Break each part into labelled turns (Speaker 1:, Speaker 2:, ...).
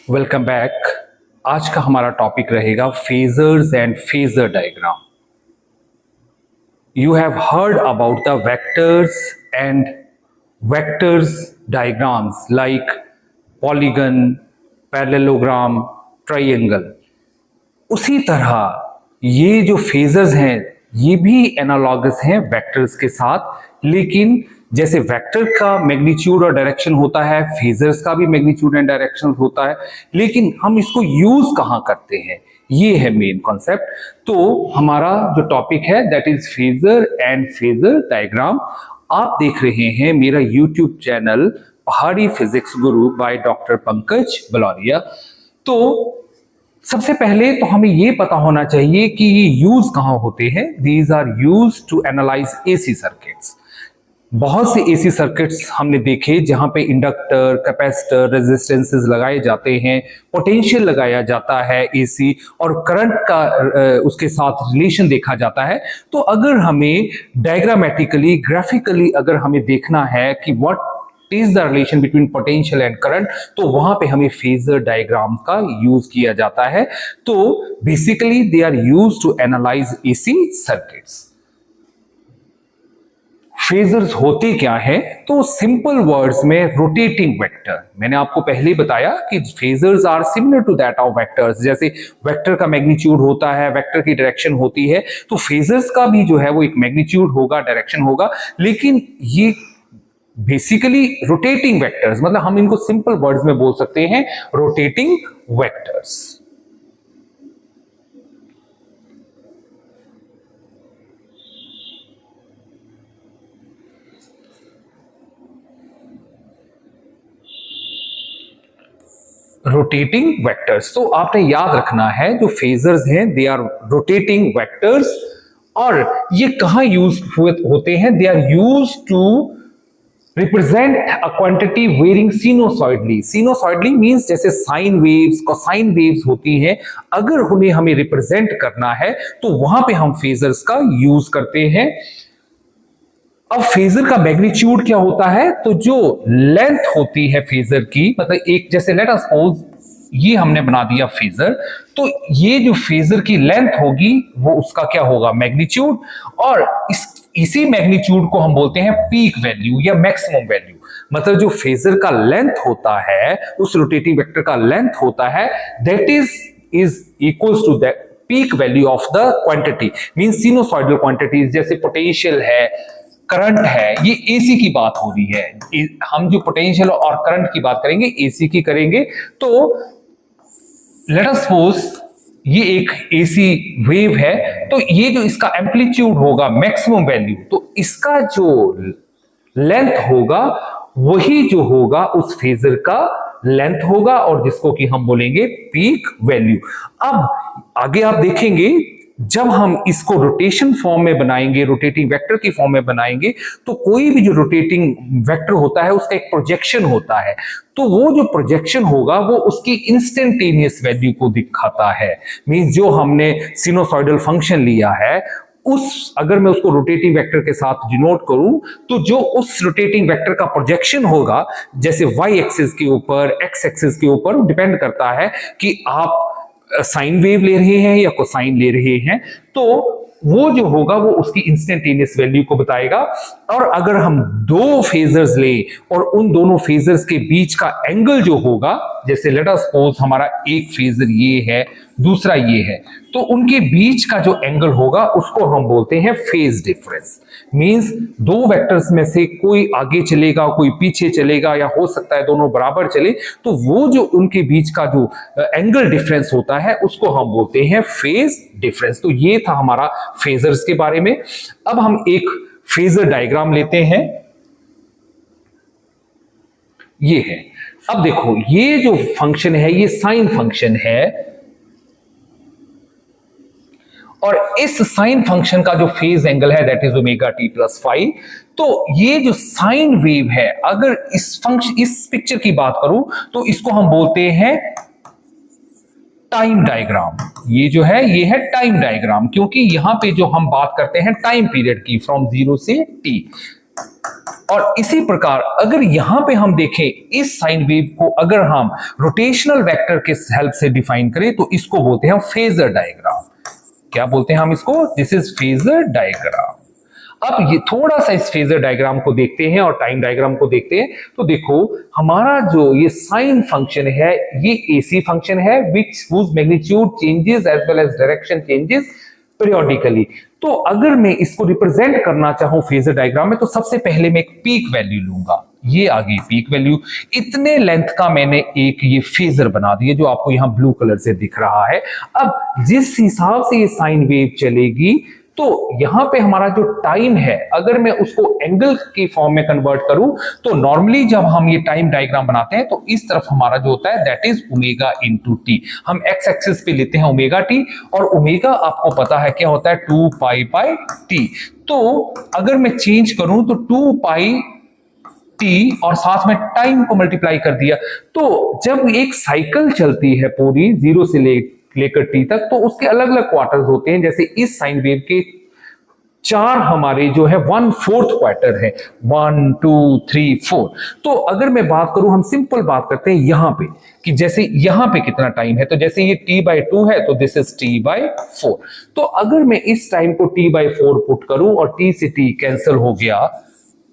Speaker 1: Welcome back. आज का हमारा टॉपिक रहेगा phasors and phasor diagram. You have heard about the vectors and vectors diagrams like polygon, parallelogram, triangle. उसी तरह ये जो फेजर्स हैं ये भी एनालॉगस हैं वेक्टर्स के साथ, लेकिन जैसे वेक्टर का मैग्नीट्यूड और डायरेक्शन होता है, फेजर्स का भी मैग्नीट्यूड एंड डायरेक्शन होता है, लेकिन हम इसको यूज कहां करते हैं, ये है मेन कॉन्सेप्ट। तो हमारा जो टॉपिक है that is phasor and phasor diagram. आप देख रहे हैं मेरा यूट्यूब चैनल पहाड़ी physics Guru by doctor Pankaj Balauria. तो सबसे पहले तो हमें ये पता होना चाहिए कि ये यूज कहां होते हैं। These are use to analyse AC circuits. बहुत से एसी सर्किट्स हमने देखे जहां पे इंडक्टर, कैपेसिटर, रेजिस्टेंसेस लगाए जाते हैं, पोटेंशियल लगाया जाता है एसी, और करंट का उसके साथ रिलेशन देखा जाता है। तो अगर हमें डायग्रामेटिकली, ग्राफिकली अगर हमें देखना है कि what is the relation between potential and current, तो वहां पे हमें फेजर डायग्राम का यूज किया जाता है। तो basically they are use to analyse AC circuits. Phasors होते क्या है? तो सिंपल वर्ड्स में रोटेटिंग वेक्टर। मैंने आपको पहले ही बताया कि phasors are similar to that of vectors. जैसे वेक्टर का मैग्नीट्यूड होता है, वेक्टर की डायरेक्शन होती है, तो फेजर्स का भी जो है वो एक मैग्नीट्यूड होगा, डायरेक्शन होगा, लेकिन ये बेसिकली रोटेटिंग वेक्टर्स, मतलब हम इनको सिंपल वर्ड्स में बोल सकते हैं रोटेटिंग वेक्टर्स। रोटेटिंग वेक्टर्स, तो आपने याद रखना है जो फेजर्स हैं दे आर रोटेटिंग वेक्टर्स। और ये कहां यूज होते हैं? They are use to represent a quantity varying sinusoidally. Sinusoidally means जैसे साइन वेव्स, कोसाइन वेव्स होती हैं, अगर उन्हें हमें रिप्रेजेंट करना है तो वहां पे हम फेजर्स का यूज करते हैं। अब फेजर का मैग्नीट्यूड क्या होता है? तो जो लेंथ होती है फेजर की, मतलब एक जैसे लेट अस सपोज ये हमने बना दिया फेजर, तो ये जो फेजर की लेंथ होगी वो उसका क्या होगा? मैग्नीट्यूड। और इसी मैग्नीट्यूड को हम बोलते हैं पीक वैल्यू या मैक्सिमम वैल्यू। मतलब जो फेजर का लेंथ होता है, उस रोटेटिंग वेक्टर का लेंथ होता है, that is equals to that peak value of the quantity, means sinusoidal quantities जैसे पोटेंशियल है, करंट है। ये एसी की बात हो रही है, हम जो पोटेंशियल और करंट की बात करेंगे एसी की करेंगे। तो लेट अस सपोज ये एक एसी वेव है, तो ये जो इसका एम्पलीट्यूड होगा मैक्सिमम वैल्यू, तो इसका जो लेंथ होगा वही जो होगा उस फेजर का लेंथ होगा, और जिसको कि हम बोलेंगे पीक वैल्यू। अब आगे आप देखेंगे जब हम इसको रोटेशन फॉर्म में बनाएंगे, रोटेटिंग वेक्टर की फॉर्म में बनाएंगे, तो कोई भी जो रोटेटिंग वेक्टर होता है उसका एक प्रोजेक्शन होता है। तो वो जो प्रोजेक्शन होगा वो उसकी इंस्टेंटेनियस वैल्यू को दिखाता है। मींस जो हमने सिनुसॉइडल फंक्शन लिया है, उस अगर मैं उसको रोटेटिंग वेक्टर के साथ डिनोट करूं, तो जो उस रोटेटिंग वेक्टर का प्रोजेक्शन होगा, जैसे वाई एक्सिस के ऊपर, एक्स एक्सिस के ऊपर, डिपेंड करता है कि आप साइन वेव ले रहे हैं या कोसाइन ले रहे हैं, तो वो जो होगा वो उसकी इंस्टेंटेनियस वैल्यू को बताएगा। और अगर हम दो फेजर्स ले और उन दोनों फेजर्स के बीच का एंगल जो होगा, जैसे लेट अस सपोज हमारा एक फेजर ये है, दूसरा ये है, तो उनके बीच का जो एंगल होगा उसको हम बोलते हैं फेज डिफरेंस। मींस दो वेक्टर्स में से कोई आगे चलेगा, कोई पीछे चलेगा, या हो सकता है दोनों बराबर चले, तो वो जो उनके बीच का जो एंगल डिफरेंस होता है उसको हम बोलते हैं फेज डिफरेंस। तो ये था हमारा फेजर्स के बारे में। अब हम एक फेजर डायग्राम लेते हैं, ये है। अब देखो ये जो फंक्शन है ये साइन फंक्शन है, और इस साइन फंक्शन का जो फेज एंगल है that is omega T plus five. तो ये जो साइन वेव है, अगर इस पिक्चर की बात करूं तो इसको हम बोलते हैं टाइम डायग्राम। ये जो है ये है टाइम डायग्राम, क्योंकि यहां पे जो हम बात करते हैं टाइम पीरियड की, फ्रॉम 0 से t। और इसी प्रकार अगर यहां पे हम देखें इस साइन वेव को अगर हम रोटेशनल वेक्टर के हेल्प से डिफाइन करें तो इसको बोलते हैं फेजर डायग्राम। क्या बोलते हैं हम इसको? This is phasor diagram. अब ये थोड़ा सा इस फेजर डायग्राम को देखते हैं और टाइम डायग्राम को देखते हैं। तो देखो हमारा जो ये साइन फंक्शन है ये एसी फंक्शन है which whose magnitude changes as well as direction changes periodically. तो अगर मैं इसको रिप्रेजेंट करना चाहूं फेजर डायग्राम में तो सबसे पहले मैं एक पीक वैल्यू लूंगा। ये आ गई पीक वैल्यू। इतने लेंथ का मैंने एक ये फेजर बना दिया जो आपको यहां ब्लू कलर से दिख रहा है। अब जिस हिसाब से ये साइन वेव चलेगी तो यहां पे हमारा जो टाइम है अगर मैं उसको एंगल की फॉर्म में कन्वर्ट करूं तो नॉर्मली जब हम ये टाइम डायग्राम बनाते हैं तो इस तरफ हमारा जो होता है that is omega into T. हम एक्स एक्सिस पे लेते हैं ओमेगा टी और ओमेगा आपको पता है क्या होता है 2 पाई बाय टी। तो अगर मैं चेंज करूं तो 2 पाई टी और साथ में टाइम को मल्टीप्लाई कर दिया। तो जब एक साइकिल चलती है पूरी 0 से लेकर टी तक तो उसके अलग अलग क्वार्टर्स होते हैं। जैसे इस साइन वेव के 4 हमारे जो है 1/4 क्वार्टर है 1 2 3 4। तो अगर मैं बात करूं हम सिंपल बात करते हैं यहां पे कि जैसे यहां पे कितना टाइम है तो जैसे ये t/2 है तो दिस इज t/4। तो अगर मैं इस टाइम को t/4 पुट करूं और t से t कैंसिल हो गया।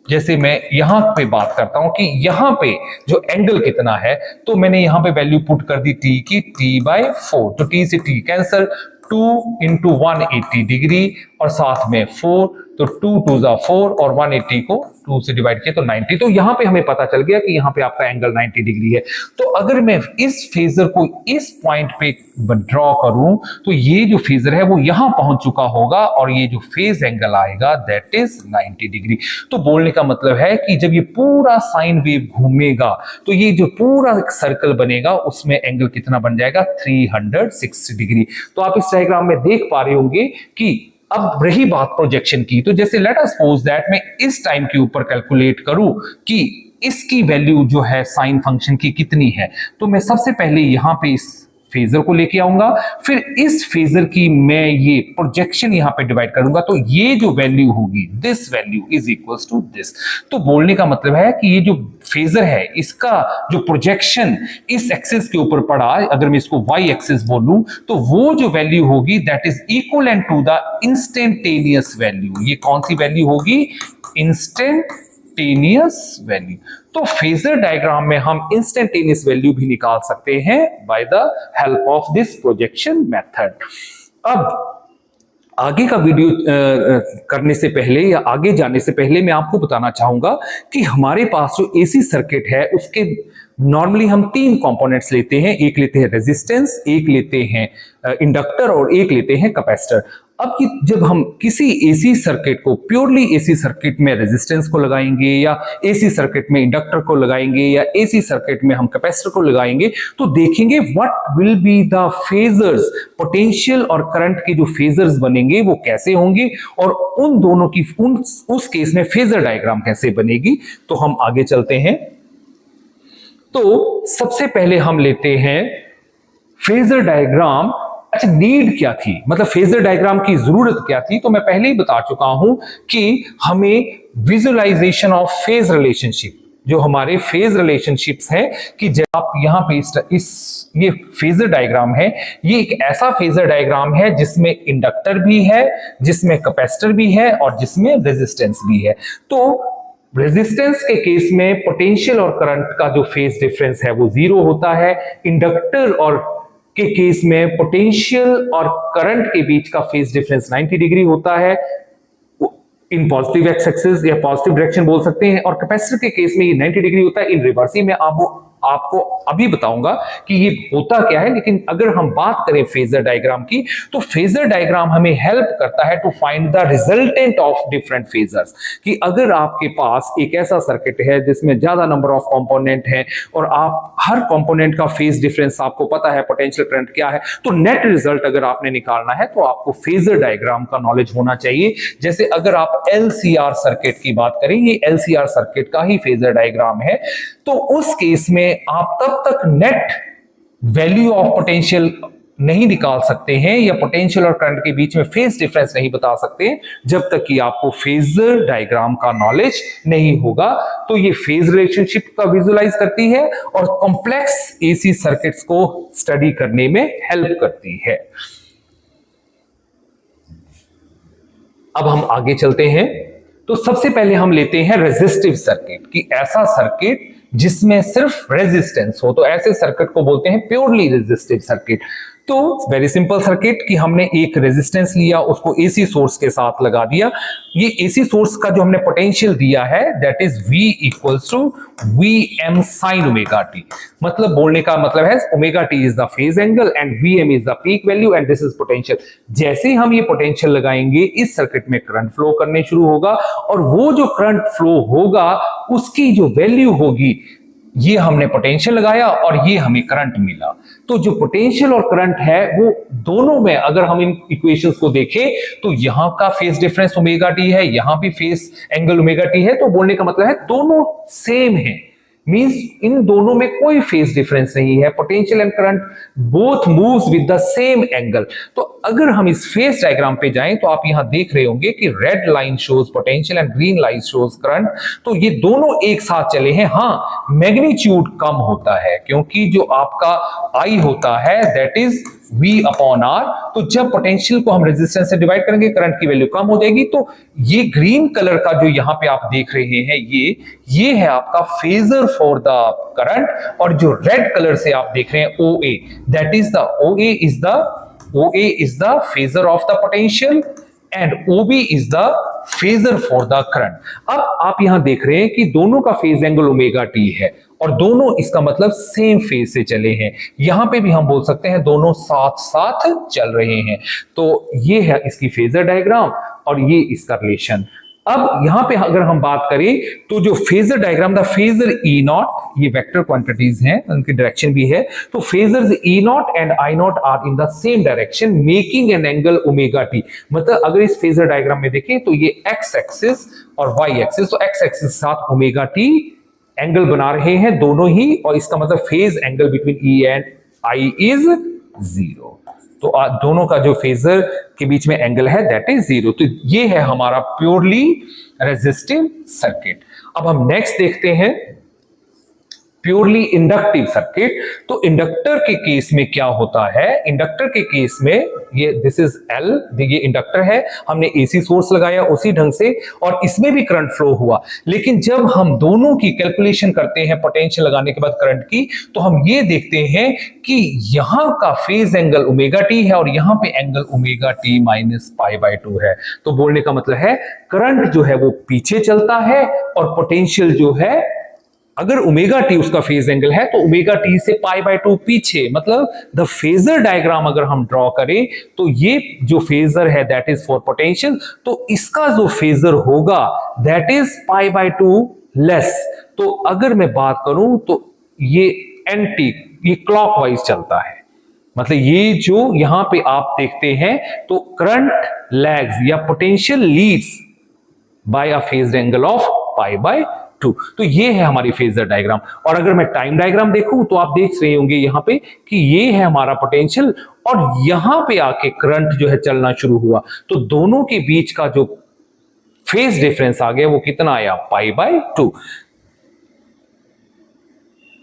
Speaker 1: जैसे मैं यहां पे बात करता हूं कि यहां पे जो एंगल कितना है तो मैंने यहां पे वैल्यू पुट कर दी t की t/4। तो t से t कैंसिल 2 इंटू 180 डिग्री और साथ में 4 तो 2 2 जा 4 और 180 को 2 से डिवाइड किया तो 90। तो यहां पे हमें पता चल गया कि यहां पे आपका एंगल 90 डिग्री है। तो अगर मैं इस फेजर को इस पॉइंट पे ड्रॉ करूं तो ये जो फेजर है वो यहां पहुंच चुका होगा और ये जो फेज एंगल आएगा दैट इज 90 डिग्री। तो बोलने का मतलब है कि जब ये पूरा साइन वेव घूमेगा तो ये जो पूरा एक सर्कल बनेगा उसमें एंगल कितना बन जाएगा 360 डिग्री। तो आप इस डायग्राम में देख पा रहे होंगे कि अब रही बात प्रोजेक्शन की। तो जैसे लेट अस सपोज दैट मैं इस टाइम के ऊपर कैलकुलेट करूं कि इसकी वैल्यू जो है साइन फंक्शन की कितनी है तो मैं सबसे पहले यहां पे इस फेजर को लेके आऊंगा फिर इस फेजर की मैं ये प्रोजेक्शन यहां पे डिवाइड करूंगा तो ये जो वैल्यू होगी this value is equals to this. तो बोलने का मतलब है कि ये जो फेजर है इसका जो प्रोजेक्शन इस एक्सिस के ऊपर पड़ा अगर मैं इसको वाई एक्सिस बोलूं तो वो जो वैल्यू होगी that is equivalent to the instantaneous value. ये कौन सी वैल्यू होगी? Instantaneous value. तो फेजर डायग्राम में हम इंस्टेंटेनियस वैल्यू भी निकाल सकते हैं by the help of this projection method. अब आगे का वीडियो करने से पहले या आगे जाने से पहले मैं आपको बताना चाहूंगा कि हमारे पास जो एसी सर्किट है उसके नॉर्मली हम 3 कंपोनेंट्स लेते हैं। एक लेते हैं रेजिस्टेंस, एक लेते हैं इंडक्टर और एक लेते हैं कैपेसिटर। अब जब हम किसी एसी सर्किट को प्योरली एसी सर्किट में रेजिस्टेंस को लगाएंगे या एसी सर्किट में इंडक्टर को लगाएंगे या एसी सर्किट में हम कैपेसिटर को लगाएंगे तो देखेंगे what will be the phasors, potential और करंट के जो फेजर्स बनेंगे वो कैसे होंगे और उन दोनों की उस केस में फेजर डायग्राम कैसे बनेगी। तो हम आगे चलते हैं। तो सबसे पहले हम लेते हैं फेजर डायग्राम। अच्छा, नीड क्या थी, मतलब फेजर डायग्राम की जरूरत क्या थी? तो मैं पहले ही बता चुका हूं कि हमें विजुअलाइजेशन ऑफ फेज रिलेशनशिप, जो हमारे फेज रिलेशनशिप्स हैं कि जब आप यहां पे ये फेजर डायग्राम है, ये एक ऐसा फेजर डायग्राम है जिसमें इंडक्टर भी है, जिसमें कैपेसिटर भी है और जिसमें रेजिस्टेंस भी है। तो रेजिस्टेंस के केस में पोटेंशियल और करंट का जो फेज डिफरेंस है वो 0 होता है। इंडक्टर और के केस में पोटेंशियल और करंट के बीच का फेज डिफरेंस 90 डिग्री होता है इन पॉजिटिव एक्स एक्सिस या पॉजिटिव डायरेक्शन बोल सकते हैं। और कैपेसिटर के केस में ये 90 डिग्री होता है इन रिवर्स। मैं आपको अभी बताऊंगा कि ये होता क्या है। लेकिन अगर हम बात करें फेजर डायग्राम की तो फेजर डायग्राम हमें हेल्प करता है to find the resultant of different phasors. कि अगर आपके पास एक ऐसा सर्किट है जिसमें ज्यादा नंबर ऑफ कंपोनेंट हैं और आप हर कंपोनेंट का फेज डिफरेंस आपको पता है, पोटेंशियल करंट क्या है, तो नेट रिजल्ट अगर आपने निकालना है तो आपको फेजर डायग्राम का नॉलेज होना चाहिए। जैसे अगर आप LCR सर्किट की बात करें, ये LCR सर्किट का ही फेजर डायग्राम है, तो उस केस में आप तब तक नेट वैल्यू ऑफ पोटेंशियल नहीं निकाल सकते हैं या पोटेंशियल और करंट के बीच में फेज डिफरेंस नहीं बता सकते जब तक कि आपको फेजर डायग्राम का नॉलेज नहीं होगा। तो ये फेज रिलेशनशिप का विजुलाइज करती है और कॉम्प्लेक्स एसी सर्किट्स को स्टडी करने में हेल्प करती है। अब हम आगे चलते हैं। तो सबसे पहले हम लेते हैं रेजिस्टिव सर्किट, कि ऐसा सर्किट जिसमें सिर्फ रेजिस्टेंस हो, तो ऐसे सर्किट को बोलते हैं प्योरली रेजिस्टिव सर्किट। तो वेरी सिंपल सर्किट कि हमने एक रेजिस्टेंस लिया, उसको एसी सोर्स के साथ लगा दिया। ये एसी सोर्स का जो हमने पोटेंशियल दिया है that is V equals to Vm sin omega t. मतलब बोलने का मतलब है omega t is the phase angle and Vm is the peak value and this is potential. जैसे ही हम ये पोटेंशियल लगाएंगे इस सर्किट में करंट फ्लो करने शुरू होगा और वो जो करंट फ्लो होगा उसकी जो वैल्यू होगी, ये हमने पोटेंशियल लगाया और ये हमें करंट मिला। तो जो पोटेंशियल और करंट है वो दोनों में अगर हम इन इक्वेशंस को देखें तो यहां का फेज डिफरेंस ओमेगा टी है, यहां भी फेज एंगल ओमेगा टी है। तो बोलने का मतलब है दोनों सेम है, मींस इन दोनों में कोई फेज डिफरेंस नहीं है। Potential and current both moves with the same angle. तो अगर हम इस फेज डायग्राम पे जाएं तो आप यहां देख रहे होंगे कि red line shows potential and green line shows current. तो ये दोनों एक साथ चले हैं। हाँ, मैग्नीट्यूड कम होता है क्योंकि जो आपका आई होता है that is V upon R। तो जब पोटेंशियल को हम रेजिस्टेंस से डिवाइड करेंगे करंट की वैल्यू कम हो जाएगी। तो ये ग्रीन कलर का जो यहां पे आप देख रहे हैं ये है आपका फेजर फॉर द करंट, और जो रेड कलर से आप देख रहे हैं OA, that is the OA is the phasor of the potential and OB is the phasor for the current. अब आप यहां देख रहे हैं कि दोनों का फेज एंगल ओमेगा टी है और दोनों इसका मतलब सेम फेज से चले हैं। यहां पे भी हम बोल सकते हैं दोनों साथ साथ चल रहे हैं। तो ये है इसकी फेजर डायग्राम और ये इसका रिलेशन। अब यहां पे अगर हम बात करें तो जो phasor diagram the phasor E naught, ये वेक्टर क्वांटिटीज हैं, उनकी डायरेक्शन भी है। तो phasors E naught and I naught are in the same direction making an angle omega t. मतलब अगर इस फेजर डायग्राम में देखें तो ये एक्स एक्सिस और वाई एक्सिस, तो एक्स एक्सिस साथ ओमेगा टी एंगल बना रहे हैं दोनों ही, और इसका मतलब phase angle between E and I is 0। तो दोनों का जो फेजर के बीच में एंगल है दैट इज 0। तो ये है हमारा प्योरली रेजिस्टिव सर्किट। अब हम नेक्स्ट देखते हैं प्योरली इंडक्टिव सर्किट। तो इंडक्टर के केस में क्या होता है, इंडक्टर के केस में ये दिस इज L, ये इंडक्टर है, हमने एसी सोर्स लगाया उसी ढंग से और इसमें भी करंट फ्लो हुआ। लेकिन जब हम दोनों की कैलकुलेशन करते हैं पोटेंशियल लगाने के बाद करंट की, तो हम ये देखते हैं कि यहां का फेज एंगल ओमेगा टी है और यहां पे एंगल ओमेगा टी माइनस π/2 है। तो बोलने का मतलब है करंट जो है वो पीछे चलता है और पोटेंशियल जो है, अगर ओमेगा टी उसका फेज एंगल है तो ओमेगा टी से π/2 पीछे। मतलब द फेजर डायग्राम अगर हम ड्रॉ करें तो ये जो फेजर है दैट इज फॉर पोटेंशियल, तो इसका जो फेजर होगा दैट इज π/2 लेस। तो अगर मैं बात करूं तो ये एंटी, ये क्लॉकवाइज चलता है। मतलब ये जो यहां पे आप देखते हैं तो करंट लैग्स या potential leads by a phase angle of π/2। तो ये है हमारी फेजर डायग्राम। और अगर मैं टाइम डायग्राम देखूं तो आप देख रहे होंगे यहां पे कि ये है हमारा पोटेंशियल और यहां पे आके करंट जो है चलना शुरू हुआ। तो दोनों के बीच का जो फेज डिफरेंस आ गया वो कितना आया, π/2।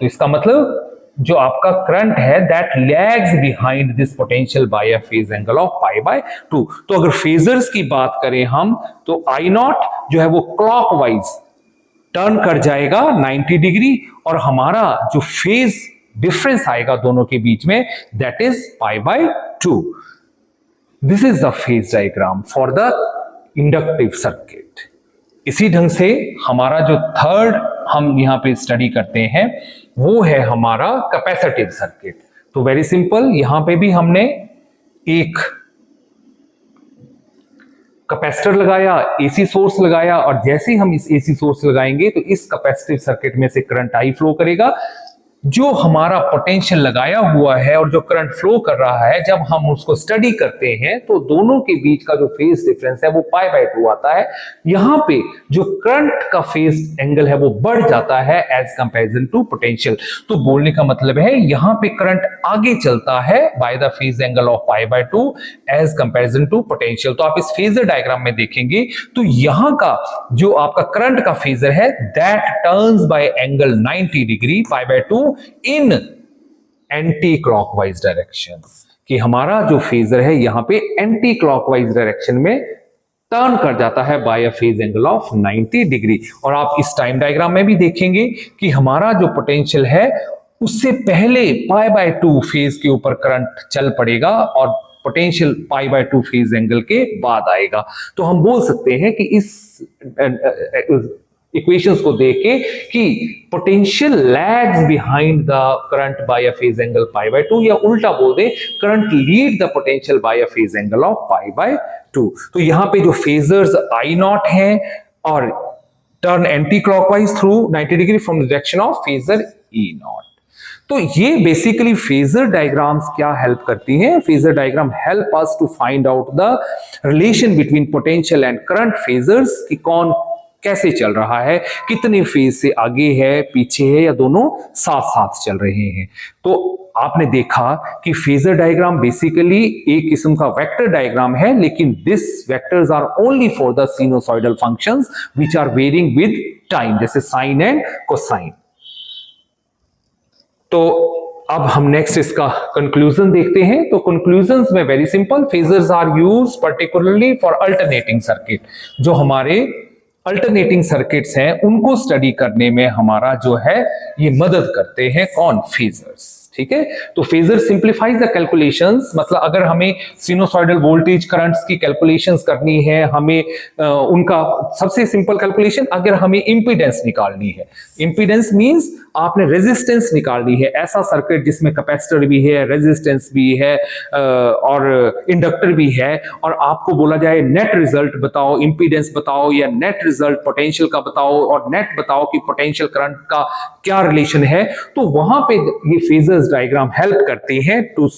Speaker 1: तो इसका मतलब जो आपका करंट है that lags behind this potential by a phase angle of π/2। तो अगर फेजर्स की बात करें हम तो I नॉट जो है वो क्लॉकवाइज टर्न कर जाएगा 90 डिग्री और हमारा जो फेज डिफरेंस आएगा दोनों के बीच में that is π/2। This is the phase diagram for the inductive circuit. इसी ढंग से हमारा जो थर्ड हम यहां पे स्टडी करते हैं वो है हमारा कैपेसिटिव सर्किट। तो वेरी सिंपल, यहां पे भी हमने एक कैपेसिटर लगाया, एसी सोर्स लगाया और जैसे ही हम इस एसी सोर्स लगाएंगे तो इस कैपेसिटिव सर्किट में से करंट आई फ्लो करेगा। जो हमारा पोटेंशियल लगाया हुआ है और जो करंट फ्लो कर रहा है, जब हम उसको स्टडी करते हैं तो दोनों के बीच का जो फेज डिफरेंस है वो π/2 आता है। यहां पे जो करंट का फेज एंगल है वो बढ़ जाता है एज कंपैरिजन टू पोटेंशियल। तो बोलने का मतलब है यहां पे करंट आगे चलता है by the phase angle of π/2 as comparison to potential. तो आप इस फेजर डायग्राम में देखेंगे तो यहां का जो आपका करंट का फेजर है that turns by angle 90 degree π/2 in anti clockwise direction, कि हमारा जो फेजर है यहां पे एंटी क्लॉकवाइज डायरेक्शन में टर्न कर जाता है by a phase angle of 90 degree. और आप इस टाइम डायग्राम में भी देखेंगे कि हमारा जो पोटेंशियल है उससे पहले π/2 फेज के ऊपर करंट चल पड़ेगा और पोटेंशियल π/2 फेज एंगल के बाद आएगा। तो हम बोल सकते हैं कि इस इक्वेशंस को देख के कि potential lags behind the current by a phase angle π/2, या उल्टा बोल दे current lead the potential by a phase angle of π/2। तो यहां पे जो फेजर्स I0 हैं और turn anti clockwise through 90 degree from the direction of phasor E0। तो ये बेसिकली फेजर डायग्राम्स क्या हेल्प करती हैं? Phasor diagram help us to find out the relation between potential and current phasors, कि कौन कैसे चल रहा है, कितने फेज से आगे है, पीछे है, या दोनों साथ साथ चल रहे हैं। तो आपने देखा कि फेजर डायग्राम बेसिकली एक किस्म का वेक्टर डायग्राम है, लेकिन this vectors are only for the sinusoidal functions which are varying with time, जैसे साइन एंड कोसाइन। तो अब हम नेक्स्ट इसका कंक्लूजन देखते हैं। तो कंक्लूजन्स में very simple, phasors are used particularly for alternating circuit. जो हमारे अल्टरनेटिंग सर्किट्स हैं उनको स्टडी करने में हमारा जो है ये मदद करते हैं, कौन? फेजर्स। ठीक है, तो फेजर सिंप्लीफाइज द कैलकुलेशंस, मतलब अगर हमें सिनुसॉइडल वोल्टेज करंट्स की कैलकुलेशंस करनी है, हमें उनका सबसे सिंपल कैलकुलेशन, अगर हमें इंपीडेंस निकालनी है, इंपीडेंस मींस आपने रेजिस्टेंस निकालनी है, ऐसा सर्किट जिसमें कैपेसिटर भी है, रेजिस्टेंस भी है और इंडक्टर भी है, और आपको बोला जाए नेट रिजल्ट बताओ, इंपीडेंस बताओ, या नेट रिजल्ट पोटेंशियल का बताओ, और नेट बताओ कि पोटेंशियल करंट का क्या रिलेशन है, तो वहां पे ये फेजर्स डायग्राम हेल्प करते हैं to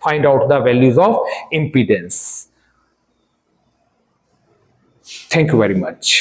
Speaker 1: find out the values of impedance. Thank you very much.